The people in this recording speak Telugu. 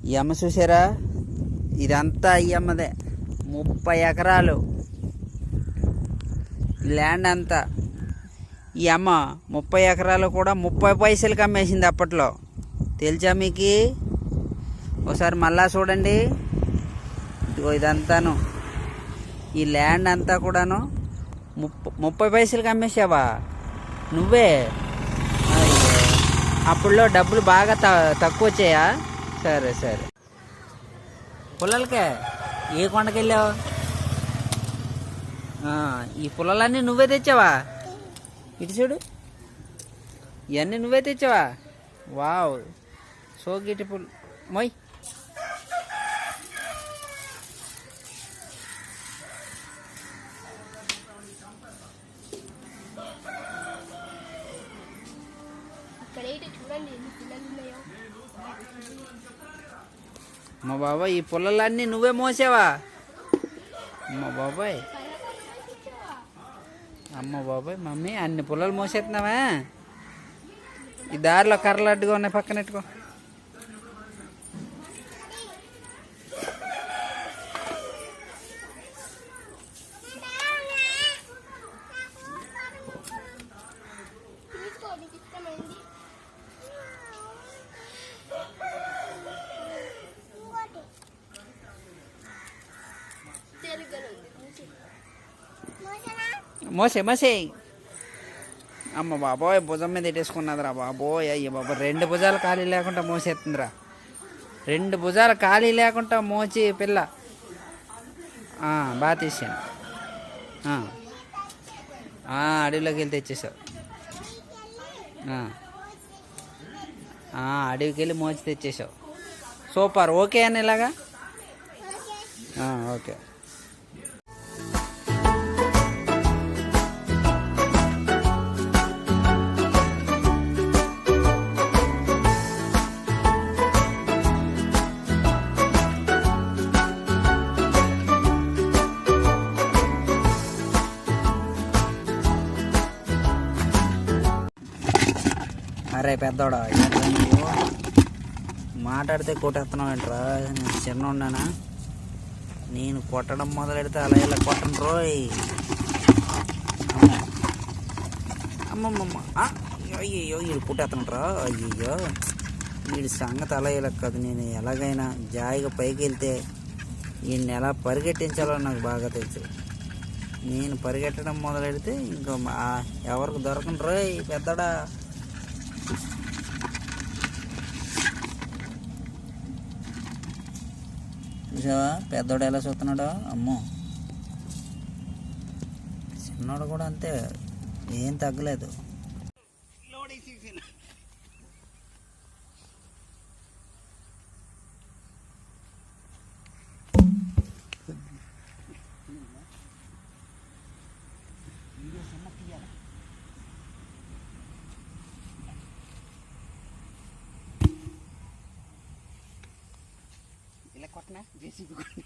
ఈ అమ్మ చూసారా, ఇదంతా ఈ అమ్మదే. 30 ఎకరాలు ల్యాండ్ అంతా. ఈ అమ్మ 30 ఎకరాలు కూడా 30 పైసలకి అమ్మేసింది అప్పట్లో. తెలుసా మీకు? ఒకసారి మళ్ళా చూడండి. ఇదిగో ఇదంతాను, ఈ ల్యాండ్ అంతా కూడాను 30 పైసలకి అమ్మేసావా నువ్వే? అప్పుడులో డబ్బులు బాగా తక్కువ వచ్చాయా? సరే సరే. పుల్లలకే ఏ కొండకి వెళ్ళావు? ఈ పుల్లలన్నీ నువ్వే తెచ్చావా? ఇటు చూడు, ఇవన్నీ నువ్వే తెచ్చావా? Wow, so beautiful. మొయ్. మా బాబాయ్, ఈ పుల్లలన్నీ నువ్వే మోసావా? అమ్మ బాబాయ్, అమ్మ బాబాయ్, మమ్మీ అన్ని పుల్లలు మోసేస్తున్నావా? ఈ దారిలో కర్రలు అడ్డుగా ఉన్నాయి, పక్కన పెట్టుకో. మోసే. అమ్మ బాబోయ్, భుజం మీద పెట్టేసుకున్నదిరా బాబోయ్. అయ్య బాబా, 2 భుజాలు ఖాళీ లేకుండా మోసేస్తుందిరా. 2 భుజాలు ఖాళీ లేకుండా మోచి పిల్ల. బాగా తీసాను. అడవిలోకి వెళ్ళి తెచ్చేసావు. అడవికి వెళ్ళి మోచి తెచ్చేసావు. సూపర్. ఓకే అని ఇలాగా? ఓకే. అరే పెద్దోడా, నువ్వు మాట్లాడితే కొట్టేస్తున్నావు ఏంట్రా? నేను చిన్న ఉన్నానా? నేను కొట్టడం మొదలెడితే అలా ఇలా కొట్టను రోయ్. అమ్మమ్మమ్మ, అయ్యయ్యో, వీడు కొట్టేస్తున్నారా? అయ్యయ్యో, వీడి సంగతి అలా ఇలా కాదు. నేను ఎలాగైనా జాయిగా పైకి వెళ్తే వీడిని ఎలా పరిగెట్టించాలో నాకు బాగా తెలుసు. నేను పరిగెట్టడం మొదలెడితే ఇంకా ఎవరికి దొరకను రోయ్ పెద్దడా. చూసావా పెద్దోడు ఎలా చూస్తున్నాడో? అమ్మో, చిన్నోడు కూడా అంతే, ఏం తగ్గలేదు. ఇలా కొట్టనా? జేసీబీ కొట్టినా.